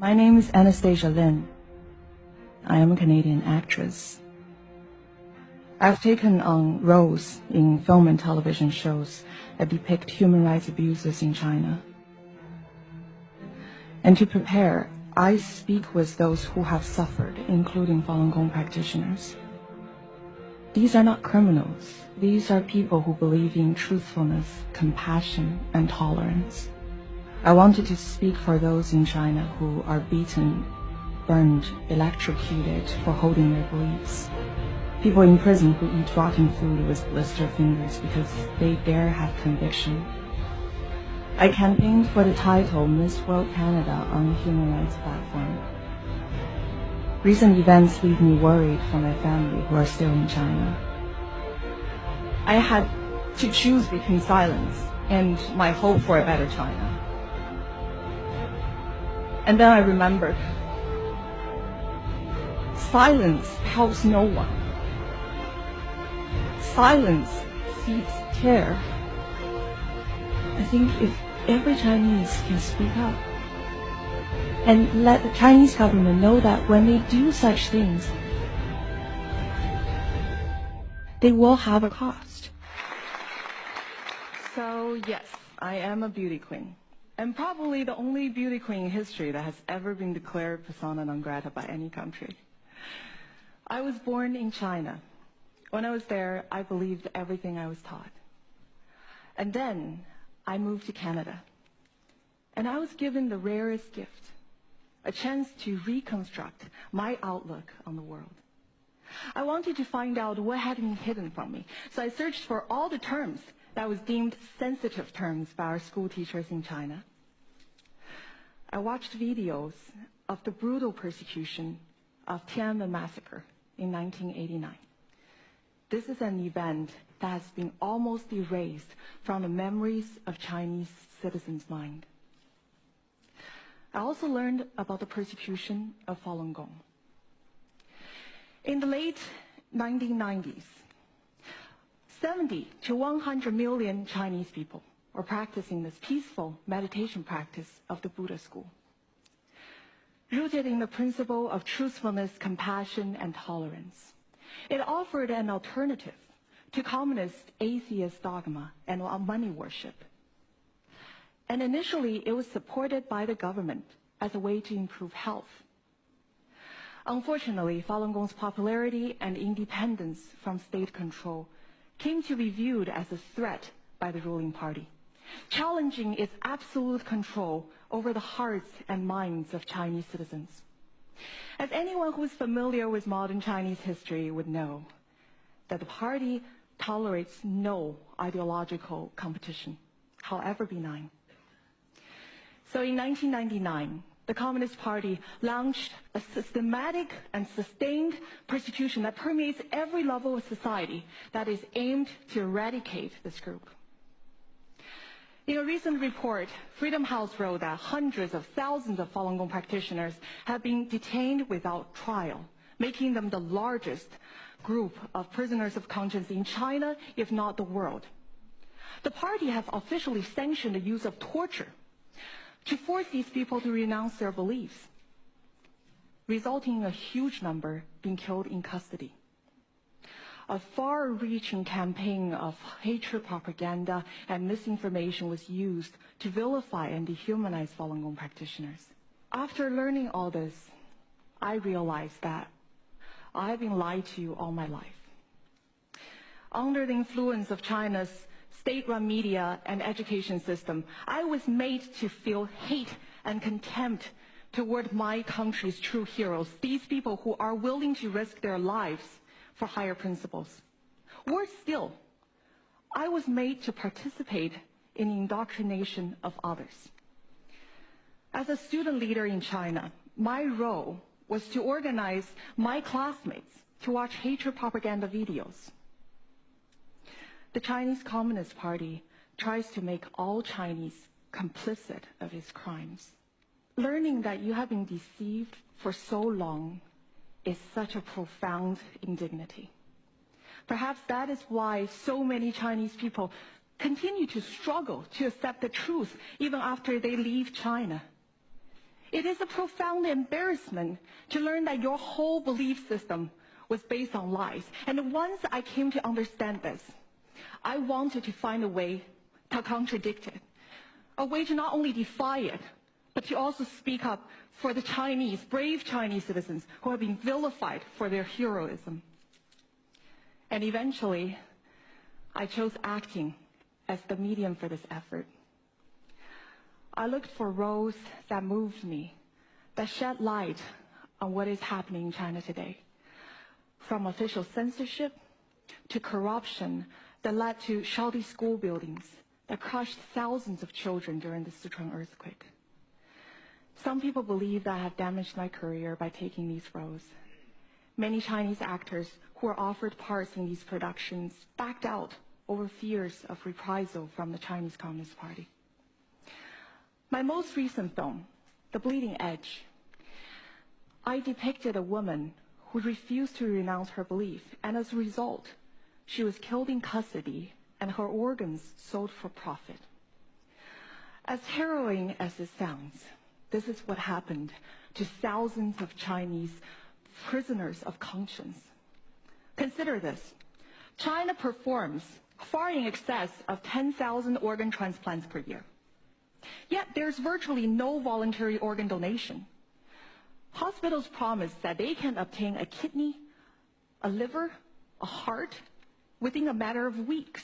My name is Anastasia Lin. I am a Canadian actress. I've taken on roles in film and television shows that depict human rights abuses in China. And to prepare, I speak with those who have suffered, including Falun Gong practitioners. These are not criminals. These are people who believe in truthfulness, compassion, and tolerance. I wanted to speak for those in China who are beaten, burned, electrocuted for holding their beliefs. People in prison who eat rotten food with blistered fingers because they dare have conviction. I campaigned for the title Miss World Canada on a human rights platform. Recent events leave me worried for my family who are still in China. I had to choose between silence and my hope for a better China. And then I remembered, silence helps no one. Silence feeds terror. I think if every Chinese can speak up and let the Chinese government know that when they do such things, they will have a cost. So yes, I am a beauty queen. And probably the only beauty queen in history that has ever been declared persona non grata by any country. I was born in China. When I was there, I believed everything I was taught. And then I moved to Canada. And I was given the rarest gift, a chance to reconstruct my outlook on the world. I wanted to find out what had been hidden from me. So I searched for all the terms that was deemed sensitive terms by our school teachers in China. I watched videos of the brutal persecution of Tiananmen massacre in 1989. This is an event that has been almost erased from the memories of Chinese citizens' mind. I also learned about the persecution of Falun Gong. In the late 1990s, 70 to 100 million Chinese people were practicing this peaceful meditation practice of the Buddha school. Rooted in the principle of truthfulness, compassion, and tolerance, it offered an alternative to communist atheist dogma and money worship. And initially, it was supported by the government as a way to improve health. Unfortunately, Falun Gong's popularity and independence from state control came to be viewed as a threat by the ruling party, challenging its absolute control over the hearts and minds of Chinese citizens. As anyone who is familiar with modern Chinese history would know, that the party tolerates no ideological competition, however benign. So in 1999, the Communist Party launched a systematic and sustained persecution that permeates every level of society that is aimed to eradicate this group. In a recent report, Freedom House wrote that hundreds of thousands of Falun Gong practitioners have been detained without trial, making them the largest group of prisoners of conscience in China, if not the world. The party has officially sanctioned the use of torture to force these people to renounce their beliefs, resulting in a huge number being killed in custody. A far-reaching campaign of hatred propaganda and misinformation was used to vilify and dehumanize Falun Gong practitioners. After learning all this, I realized that I've been lied to all my life. Under the influence of China's state-run media and education system, I was made to feel hate and contempt toward my country's true heroes, these people who are willing to risk their lives for higher principles. Worse still, I was made to participate in the indoctrination of others. As a student leader in China, my role was to organize my classmates to watch hatred propaganda videos. The Chinese Communist Party tries to make all Chinese complicit of its crimes. Learning that you have been deceived for so long is such a profound indignity. Perhaps that is why so many Chinese people continue to struggle to accept the truth even after they leave China. It is a profound embarrassment to learn that your whole belief system was based on lies. And once I came to understand this, I wanted to find a way to contradict it, a way to not only defy it, but to also speak up for the Chinese, brave Chinese citizens who have been vilified for their heroism. And eventually, I chose acting as the medium for this effort. I looked for roles that moved me, that shed light on what is happening in China today, from official censorship to corruption that led to shoddy school buildings that crushed thousands of children during the Sichuan earthquake. Some people believe that I have damaged my career by taking these roles. Many Chinese actors who were offered parts in these productions backed out over fears of reprisal from the Chinese Communist Party. My most recent film, The Bleeding Edge, I depicted a woman who refused to renounce her belief, and as a result, she was killed in custody and her organs sold for profit. As harrowing as it sounds, this is what happened to thousands of Chinese prisoners of conscience. Consider this. China performs far in excess of 10,000 organ transplants per year. Yet there's virtually no voluntary organ donation. Hospitals promise that they can obtain a kidney, a liver, a heart within a matter of weeks.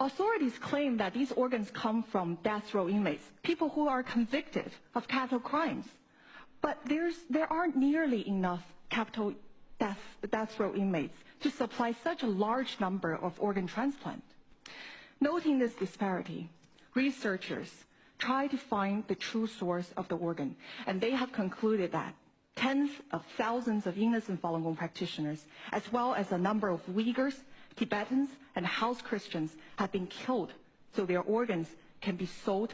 Authorities claim that these organs come from death row inmates, people who are convicted of capital crimes. But there aren't nearly enough capital death row inmates to supply such a large number of organ transplants. Noting this disparity, researchers try to find the true source of the organ, and they have concluded that tens of thousands of innocent Falun Gong practitioners, as well as a number of Uyghurs, Tibetans, and house Christians have been killed so their organs can be sold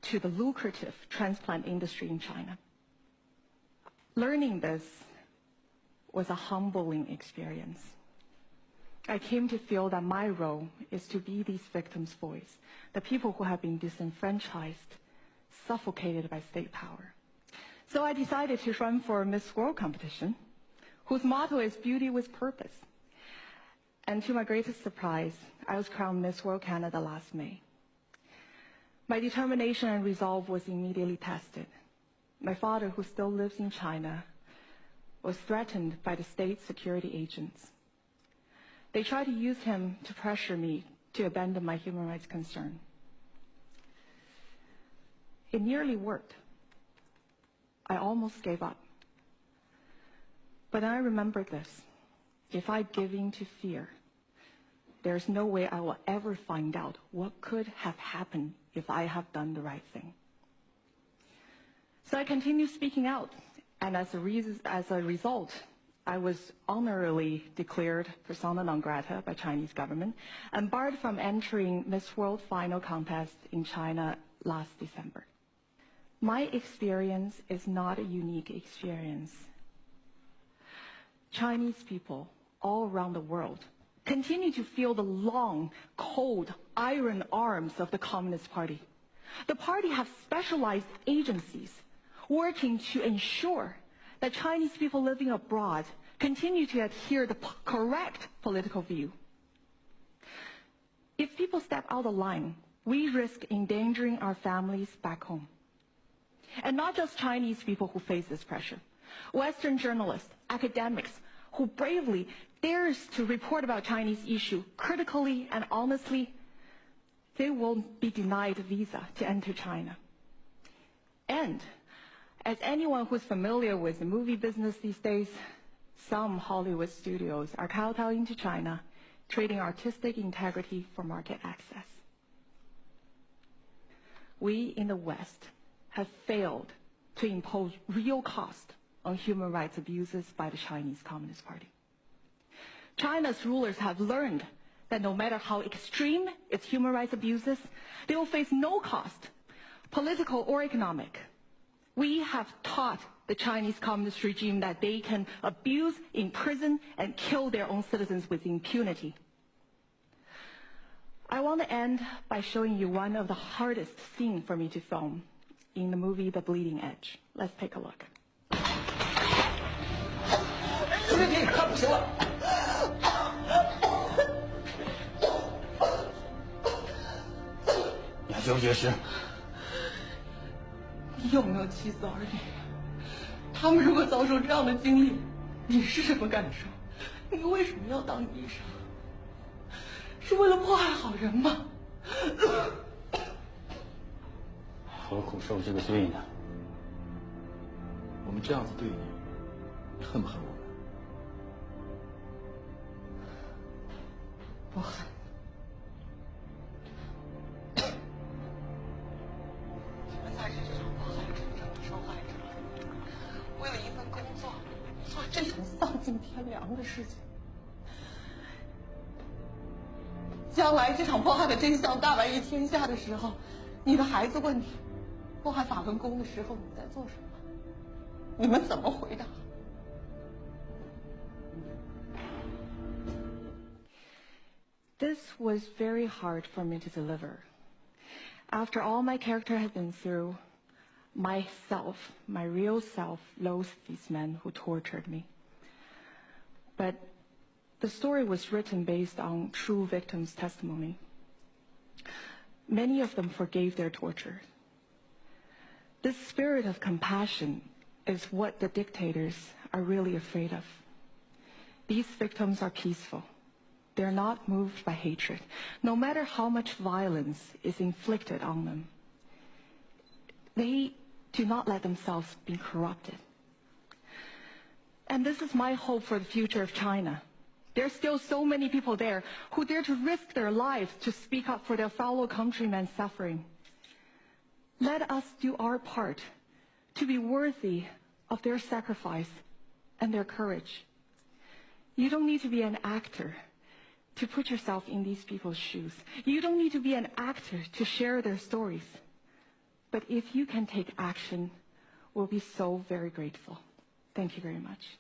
to the lucrative transplant industry in China. Learning this was a humbling experience. I came to feel that my role is to be these victims' voice, the people who have been disenfranchised, suffocated by state power. So I decided to run for a Miss World competition, whose motto is beauty with purpose. And to my greatest surprise, I was crowned Miss World Canada last May. My determination and resolve was immediately tested. My father, who still lives in China, was threatened by the state security agents. They tried to use him to pressure me to abandon my human rights concern. It nearly worked. I almost gave up. But I remembered this. If I give in to fear, there's no way I will ever find out what could have happened if I have done the right thing. So I continued speaking out, and as a result, I was honorably declared persona non grata by Chinese government and barred from entering Miss World final contest in China last December. My experience is not a unique experience. Chinese people all around the world continue to feel the long, cold, iron arms of the Communist Party. The party has specialized agencies working to ensure that Chinese people living abroad continue to adhere to the correct political view. If people step out of line, we risk endangering our families back home. And not just Chinese people who face this pressure. Western journalists, academics, who bravely dares to report about Chinese issue critically and honestly, they will be denied a visa to enter China. And as anyone who's familiar with the movie business these days, some Hollywood studios are kowtowing to China, trading artistic integrity for market access. We in the West have failed to impose real cost on human rights abuses by the Chinese Communist Party. China's rulers have learned that no matter how extreme its human rights abuses, they will face no cost, political or economic. We have taught the Chinese Communist regime that they can abuse, imprison, and kill their own citizens with impunity. I want to end by showing you one of the hardest scenes for me to film. in the movie The Bleeding Edge. Let's take a look. 你快不行了！你还绝不绝食？你有没有妻子儿女？他们如果遭受这样的经历，你是什么感受？你为什么要当医生？是为了迫害好人吗？何苦受这个罪呢？我们这样子对你，你恨不恨我们？不恨。你们才是这场迫害真正的受害者。为了一份工作，做这种丧尽天良的事情。将来这场迫害的真相大白于天下的时候，你的孩子问你，迫害法轮功的时候你在做什么？你们怎么回答？ This was very hard for me to deliver. After all my character had been through, myself, my real self, loathed these men who tortured me. But the story was written based on true victims' testimony. Many of them forgave their torture. This spirit of compassion is what the dictators are really afraid of. These victims are peaceful. They're not moved by hatred, no matter how much violence is inflicted on them. They do not let themselves be corrupted. And this is my hope for the future of China. There's still so many people there who dare to risk their lives to speak up for their fellow countrymen suffering. Let us do our part to be worthy of their sacrifice and their courage. You don't need to be an actor to put yourself in these people's shoes. You don't need to be an actor to share their stories. But if you can take action, we'll be so very grateful. Thank you very much.